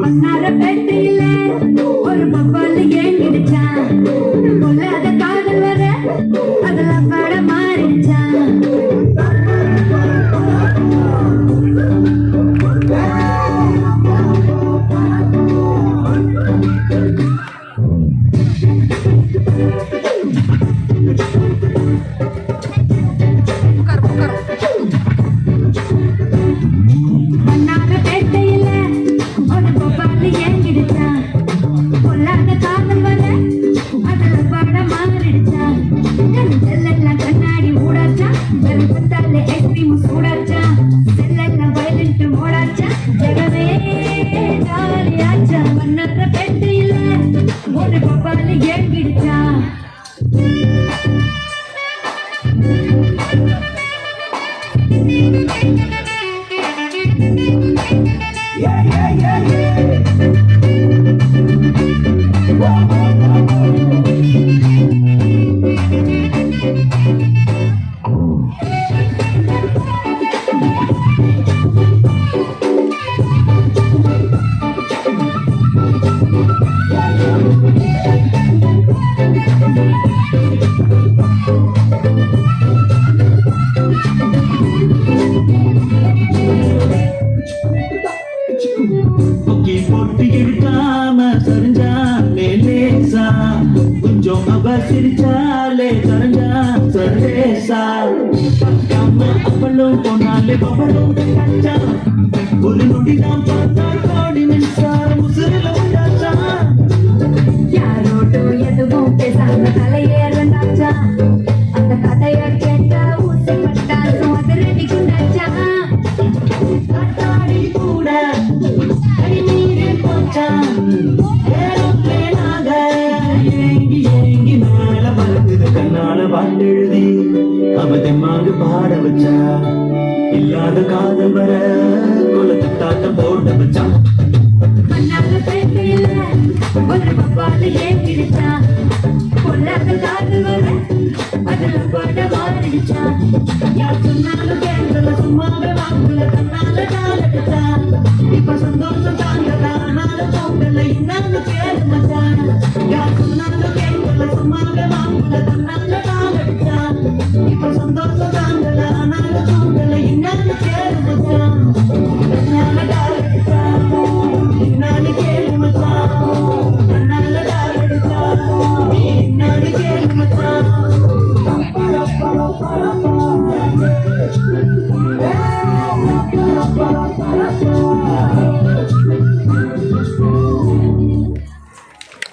மன்னாரப்பேட்டையில ஒரு பப்பாளி ஏங்கிடுச்சான். பொல்லாத காதல் வர அதுல பட மாறிடுச்சான். மன்னாரப்பேட்டையில ஒரு பப்பாளி ஏங்கிடுச்சான். பொல்லாத காதல் வர அதுல பட மாறிடுச்சான். செல்லெல்லாம் கண்ணாடி ஊடாச்சா, வெறுப்பத்தால ஐஸ்கிரீம் சூடாச்சா, செல்லெல்லாம் வயலண்ட் ஓடாச்சா, ஜகமே ஜாலியாச்சா. மன்னாரப்பேட்டையில ஒரு பப்பாளி ஏங்கிடுச்சான். போட்டு இருக்காம சரிஞ்சா லேசா, கொஞ்சம் அவ சிரிச்சாலே சரிஞ்சா சர்வேசா. அவளும் போனாலே பவளும் கச்சா, ஒரு நொடிதான் பார்த்தா கோடி மின்சாரம் உசுரில உண்டாச்சா. யாரோட்டோ எதுவும் பேசாம தலையேறந்தாச்சா, அந்த கதைய கேட்டா ஊசி பட்டாசும் அதிரடி குண்டாச்சா. காத்தாடி கூட அடிநீரில் போச்சா, ஏரோப்ளேனாக ஏங்கி ஏங்கி மேல பறக்குது கண்ணால பாட்டெழுதி அவதமாக பாட வச்சா. இல்லாத காதல் வர குலத்து தாட்டம் போட வச்சா. மன்னாரப்பேட்டையில ஒரு பப்பாளி ஏங்கிடுச்சான். பொல்லாத காதல் வர அதுல பட மாறிடுச்சா. யார் சொன்னாலும் கேட்கல, சும்மாவே வாங்கல, தன்னால காலடிச்சா. இப்ப சந்தோஷம் தாங்கல, ஆனாலும் போகல, இன்னும் கேளு மச்சான். யார் சொன்னாலும் கேட்கல, சும்மாவே வாங்கல, தன்னால காலடிச்சா. இப்ப சந்தோஷம் தாங்கல, ஆனாலும் போகல, இன்னும் கேளு மச்சான்.